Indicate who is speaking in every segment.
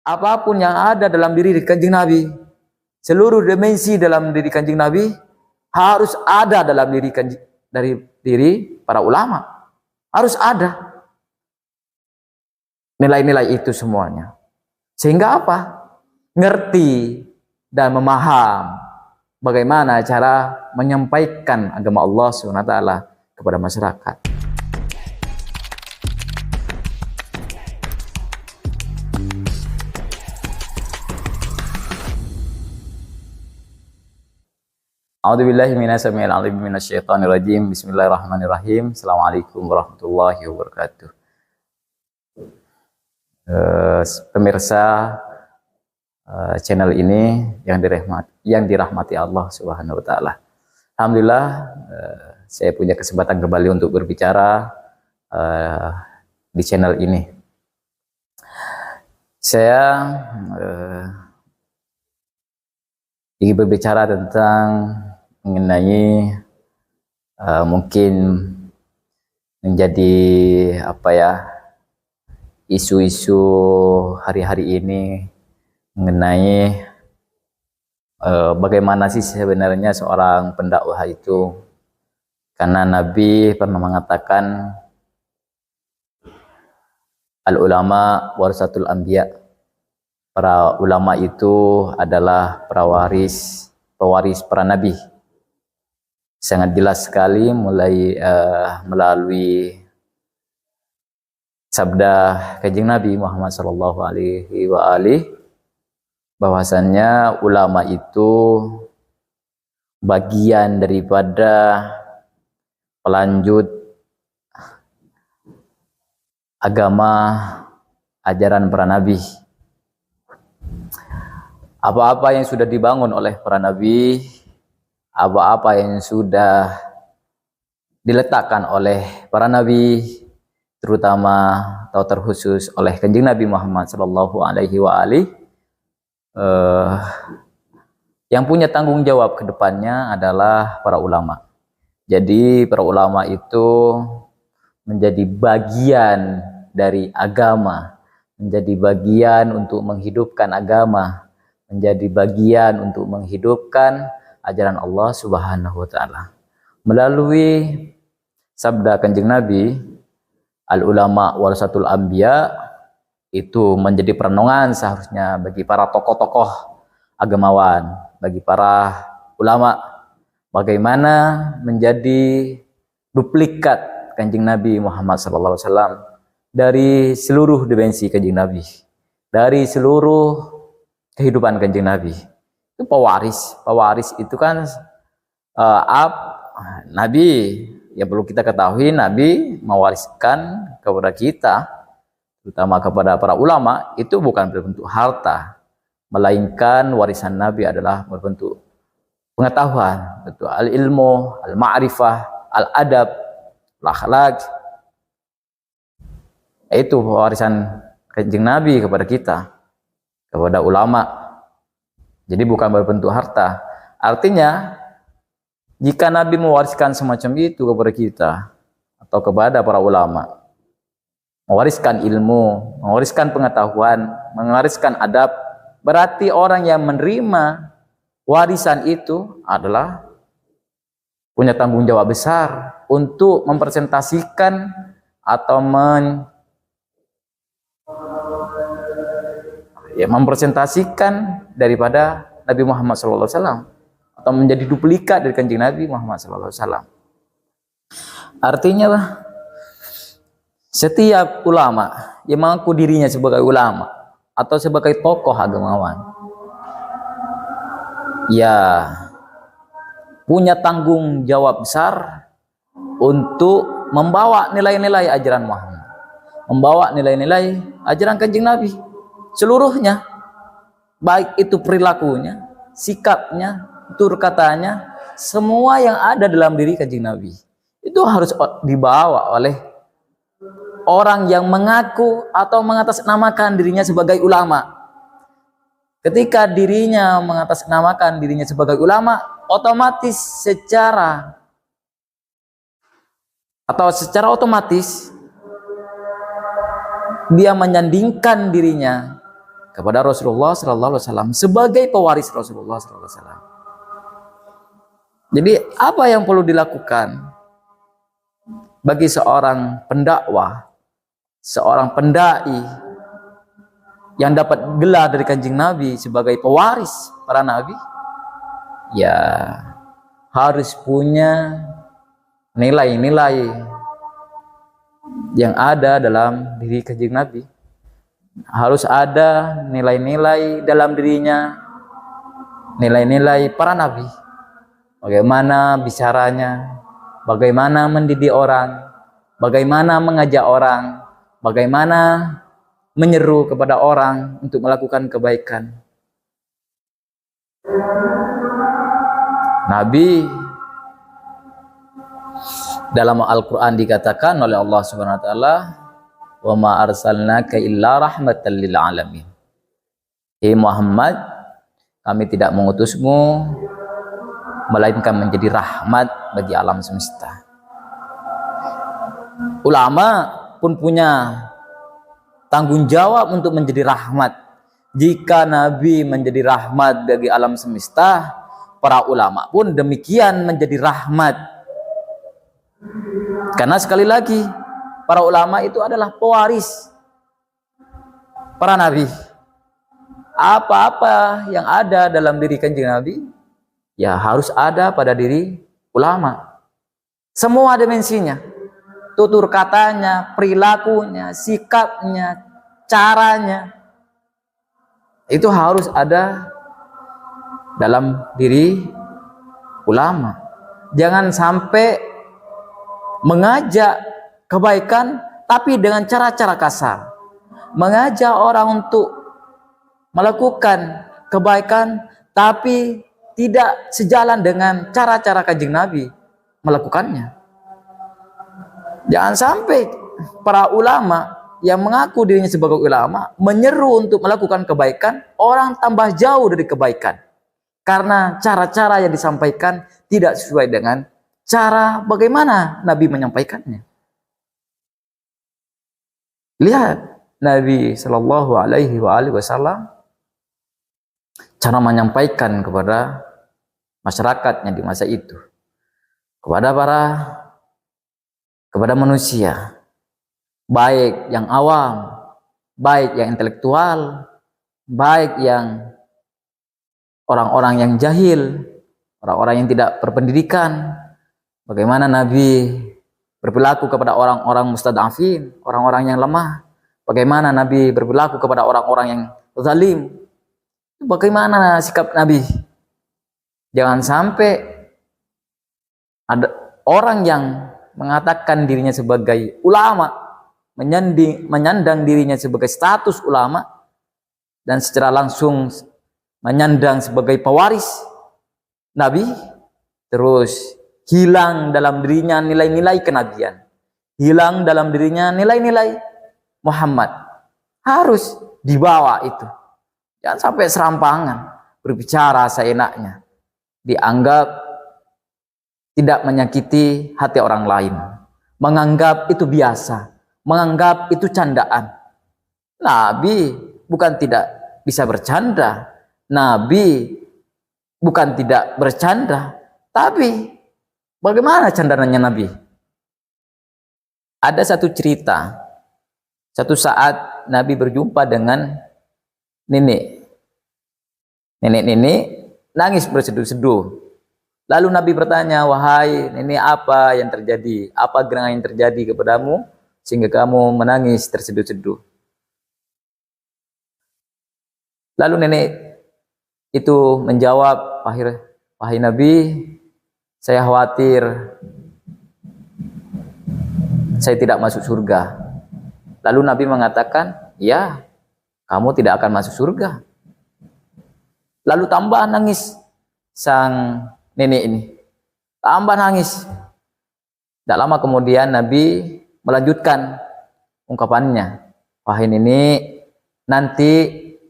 Speaker 1: apapun yang ada dalam diri Kanjeng Nabi, seluruh dimensi dalam diri Kanjeng Nabi harus ada dalam diri para ulama. Harus ada nilai-nilai itu semuanya. Sehingga apa? Ngerti dan memaham bagaimana cara menyampaikan agama Allah SWT kepada masyarakat. A'udzubillahi minasyaitonir rajim. Bismillahirrahmanirrahim. Assalamualaikum warahmatullahi wabarakatuh. Pemirsa channel ini yang dirahmati Allah Subhanahu wa taala. Alhamdulillah saya punya kesempatan kembali untuk berbicara di channel ini. Saya ingin berbicara tentang mengenai mungkin menjadi isu-isu hari-hari ini mengenai bagaimana sih sebenarnya seorang pendakwah itu, karena Nabi pernah mengatakan al-ulama warasatul anbiya, para ulama itu adalah pewaris para nabi. Sangat jelas sekali melalui sabda Kanjeng Nabi Muhammad sallallahu alaihi wa alihi bahwasannya ulama itu bagian daripada pelanjut agama ajaran para nabi. Apa-apa yang sudah dibangun oleh para nabi, apa-apa yang sudah diletakkan oleh para nabi, terutama atau terkhusus oleh Kanjeng Nabi Muhammad sallallahu alaihi wa alihi, yang punya tanggung jawab ke depannya adalah para ulama. Jadi para ulama itu menjadi bagian dari agama, menjadi bagian untuk menghidupkan agama, menjadi bagian untuk menghidupkan ajaran Allah Subhanahu wa taala. Melalui sabda Kanjeng Nabi, al-ulama warasatul anbiya, itu menjadi perenungan seharusnya bagi para tokoh-tokoh agamawan, bagi para ulama, bagaimana menjadi duplikat Kanjeng Nabi Muhammad SAW dari seluruh dimensi Kanjeng Nabi, dari seluruh kehidupan Kanjeng Nabi. Itu pewaris itu kan Nabi, ya perlu kita ketahui, Nabi mewariskan kepada kita, terutama kepada para ulama, itu bukan berbentuk harta, melainkan warisan Nabi adalah berbentuk pengetahuan, betul, al-ilmu, al-ma'rifah, al-adab, al-akhlaq. Itu warisan Kanjeng Nabi kepada kita, kepada ulama. Jadi bukan berbentuk harta. Artinya jika Nabi mewariskan semacam itu kepada kita atau kepada para ulama, mewariskan ilmu, mewariskan pengetahuan, mewariskan adab, berarti orang yang menerima warisan itu adalah punya tanggung jawab besar untuk mempresentasikan atau mempresentasikan daripada Nabi Muhammad SAW, atau menjadi duplikat dari Kanjeng Nabi Muhammad SAW. Artinya setiap ulama yang mengaku dirinya sebagai ulama atau sebagai tokoh agamawan, ya punya tanggung jawab besar untuk membawa nilai-nilai ajaran Muhammad, membawa nilai-nilai ajaran Kanjeng Nabi seluruhnya, baik itu perilakunya, sikapnya, tutur katanya, semua yang ada dalam diri Kanjeng Nabi itu harus dibawa oleh orang yang mengaku atau mengatasnamakan dirinya sebagai ulama. Ketika dirinya mengatasnamakan dirinya sebagai ulama, otomatis secara otomatis dia menyandingkan dirinya kepada Rasulullah sallallahu alaihi wasallam sebagai pewaris Rasulullah sallallahu alaihi wasallam. Jadi apa yang perlu dilakukan bagi seorang pendakwah, seorang pendai yang dapat gelar dari Kanjeng Nabi sebagai pewaris para nabi? Ya, harus punya nilai-nilai yang ada dalam diri Kanjeng Nabi. Harus ada nilai-nilai dalam dirinya, nilai-nilai para nabi. Bagaimana bicaranya, bagaimana mendidik orang, bagaimana mengajak orang, bagaimana menyeru kepada orang untuk melakukan kebaikan. Nabi dalam Al-Quran dikatakan oleh Allah Subhanahu wa taala, "Wa ma arsalnaka illa rahmatan lil alamin." Muhammad, kami tidak mengutusmu melainkan menjadi rahmat bagi alam semesta. Ulama pun punya tanggung jawab untuk menjadi rahmat. Jika Nabi menjadi rahmat bagi alam semesta, para ulama pun demikian menjadi rahmat. Karena sekali lagi, para ulama itu adalah pewaris para nabi. Apa-apa yang ada dalam diri Kanjeng Nabi, ya harus ada pada diri ulama. Semua dimensinya, tutur katanya, perilakunya, sikapnya, caranya, itu harus ada dalam diri ulama. Jangan sampai mengajak kebaikan tapi dengan cara-cara kasar, mengajak orang untuk melakukan kebaikan tapi tidak sejalan dengan cara-cara Kanjeng Nabi melakukannya. Jangan sampai para ulama yang mengaku dirinya sebagai ulama menyeru untuk melakukan kebaikan, orang tambah jauh dari kebaikan karena cara-cara yang disampaikan tidak sesuai dengan cara bagaimana Nabi menyampaikannya. Lihat Nabi Shallallahu Alaihi Wasallam cara menyampaikan kepada masyarakatnya di masa itu, kepada manusia, baik yang awam, baik yang intelektual, baik yang orang-orang yang jahil, orang-orang yang tidak berpendidikan. Bagaimana Nabi berperilaku kepada orang-orang mustadafin, orang-orang yang lemah. Bagaimana Nabi berperilaku kepada orang-orang yang zalim. Bagaimana sikap Nabi? Jangan sampai ada orang yang mengatakan dirinya sebagai ulama, menyandang dirinya sebagai status ulama, dan secara langsung menyandang sebagai pewaris Nabi, terus hilang dalam dirinya nilai-nilai kenabian, hilang dalam dirinya nilai-nilai Muhammad. Harus dibawa itu. Jangan sampai serampangan, berbicara seenaknya, dianggap tidak menyakiti hati orang lain, menganggap itu biasa, menganggap itu candaan. Nabi bukan tidak bisa bercanda, Nabi bukan tidak bercanda, tapi bagaimana candaannya Nabi? Ada satu cerita, satu saat Nabi berjumpa dengan nenek nangis berseduh-seduh. Lalu Nabi bertanya, "Wahai nenek, apa yang terjadi? Apa gerangan yang terjadi kepadamu sehingga kamu menangis terseduh-seduh?" Lalu nenek itu menjawab, "Wahai Nabi, saya khawatir saya tidak masuk surga." Lalu Nabi mengatakan, "Ya, kamu tidak akan masuk surga." Lalu tambah nangis sang nenek ini, tambah nangis. Tidak lama kemudian Nabi melanjutkan ungkapannya, "Wahai nenek, nanti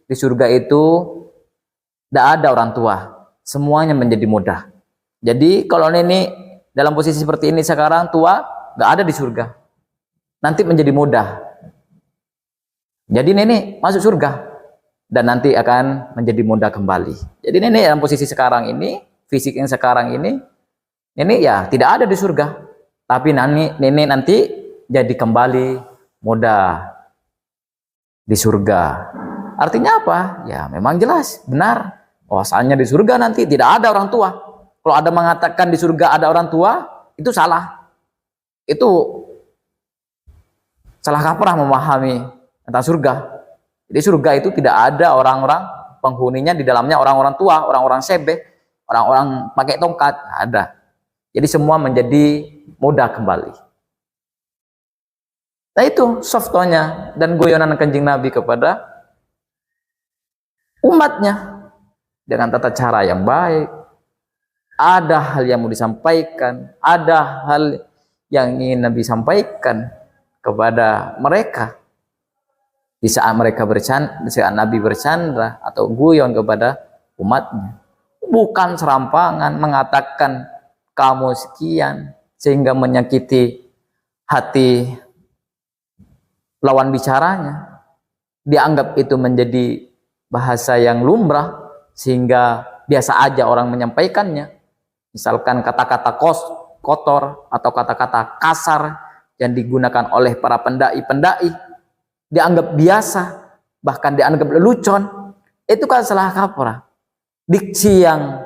Speaker 1: di surga itu tidak ada orang tua, semuanya menjadi mudah. Jadi kalau nenek dalam posisi seperti ini sekarang tua, nggak ada di surga, nanti menjadi mudah. Jadi nenek masuk surga, dan nanti akan menjadi muda kembali. Jadi nenek dalam posisi sekarang ini, fisik yang sekarang ini ya tidak ada di surga, tapi nenek nanti jadi kembali muda di surga. Artinya apa? Ya memang jelas, benar. Bahwasanya di surga nanti tidak ada orang tua. Kalau ada mengatakan di surga ada orang tua, itu salah. Itu salah kaprah memahami tentang surga. Jadi surga itu tidak ada orang-orang penghuninya di dalamnya orang-orang tua, orang-orang sebe, orang-orang pakai tongkat, ada. Jadi semua menjadi muda kembali. Nah itu softonya dan guyonan Kanjeng Nabi kepada umatnya dengan tata cara yang baik. Ada hal yang mau disampaikan, ada hal yang ingin Nabi sampaikan kepada mereka. Di saat mereka bercanda, di saat Nabi bercanda atau guyon kepada umatnya, bukan serampangan mengatakan kamu sekian sehingga menyakiti hati lawan bicaranya. Dianggap itu menjadi bahasa yang lumrah sehingga biasa aja orang menyampaikannya. Misalkan kata-kata kotor atau kata-kata kasar yang digunakan oleh para pendai-pendai dianggap biasa, bahkan dianggap lelucon. Itu kan salah kaprah. Diksi yang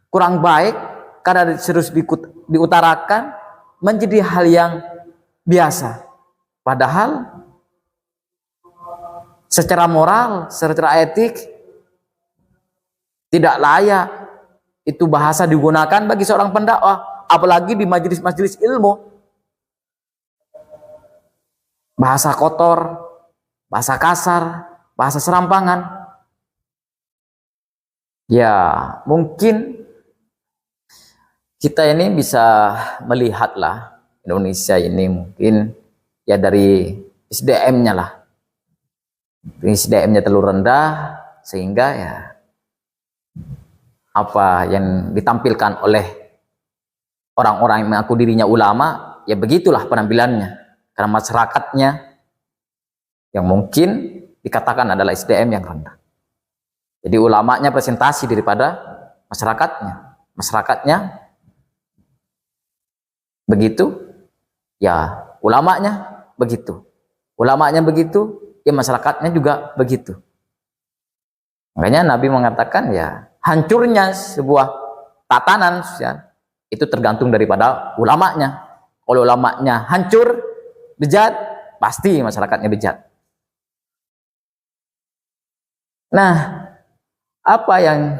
Speaker 1: kurang baik karena terus diutarakan menjadi hal yang biasa. Padahal secara moral, secara etik tidak layak itu bahasa digunakan bagi seorang pendakwah, apalagi di majelis-majelis ilmu. Bahasa kotor, bahasa kasar, bahasa serampangan. Ya, mungkin kita ini bisa melihatlah Indonesia ini mungkin ya dari SDM-nya lah. SDM-nya terlalu rendah sehingga ya apa yang ditampilkan oleh orang-orang yang mengaku dirinya ulama, ya begitulah penampilannya. Karena masyarakatnya yang mungkin dikatakan adalah SDM yang rendah. Jadi ulamanya presentasi daripada masyarakatnya. Masyarakatnya begitu, ya ulamanya begitu. Ulamanya begitu, ya masyarakatnya juga begitu. Makanya Nabi mengatakan ya hancurnya sebuah tatanan sosial itu tergantung daripada ulamanya. Kalau ulamanya hancur, bejat, pasti masyarakatnya bejat. Nah, apa yang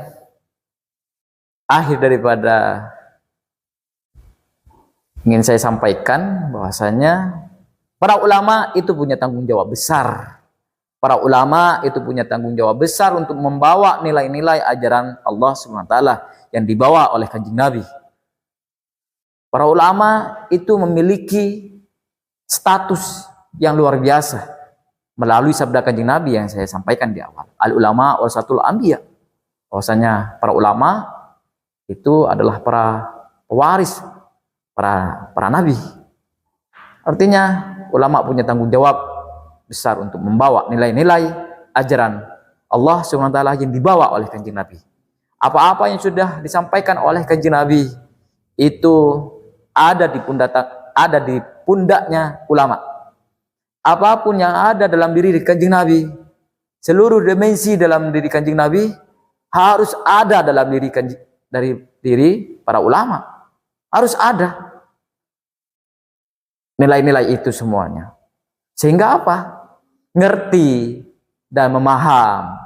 Speaker 1: akhir daripada ingin saya sampaikan bahwasanya para ulama itu punya tanggung jawab besar. Para ulama itu punya tanggung jawab besar untuk membawa nilai-nilai ajaran Allah SWT yang dibawa oleh Kanjeng Nabi. Para ulama itu memiliki status yang luar biasa melalui sabda Kanjeng Nabi yang saya sampaikan di awal. Al-ulama warasatul anbiya. Bahwasanya para ulama itu adalah para pewaris para nabi. Artinya ulama punya tanggung jawab besar untuk membawa nilai-nilai ajaran Allah SWT yang dibawa oleh Kanjeng Nabi. Apa-apa yang sudah disampaikan oleh Kanjeng Nabi itu ada di pundaknya ulama. Apapun yang ada dalam diri Kanjeng Nabi, seluruh dimensi dalam diri Kanjeng Nabi harus ada dalam diri para ulama. Harus ada nilai-nilai itu semuanya. Sehingga apa? Ngerti dan memaham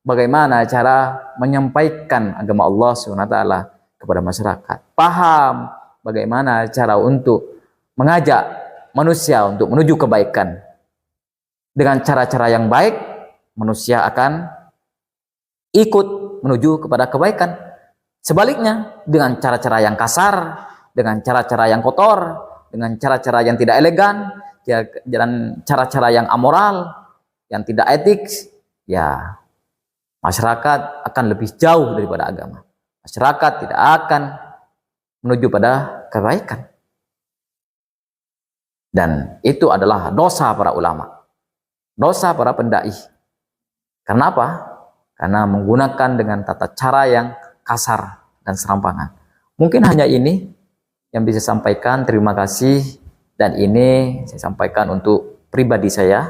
Speaker 1: bagaimana cara menyampaikan agama Allah SWT kepada masyarakat. Paham bagaimana cara untuk mengajak manusia untuk menuju kebaikan. Dengan cara-cara yang baik, manusia akan ikut menuju kepada kebaikan. Sebaliknya, dengan cara-cara yang kasar, dengan cara-cara yang kotor, dengan cara-cara yang tidak elegan, dan cara-cara yang amoral, yang tidak etik, ya masyarakat akan lebih jauh daripada agama. Masyarakat tidak akan menuju pada kebaikan. Dan itu adalah dosa para ulama, dosa para pendai. Karena apa? Karena menggunakan dengan tata cara yang kasar dan serampangan. Mungkin hanya ini yang bisa saya sampaikan. Terima kasih. Dan ini saya sampaikan untuk pribadi saya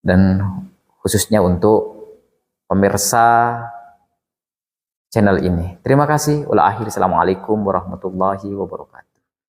Speaker 1: dan khususnya untuk pemirsa channel ini. Terima kasih. Assalamualaikum warahmatullahi wabarakatuh.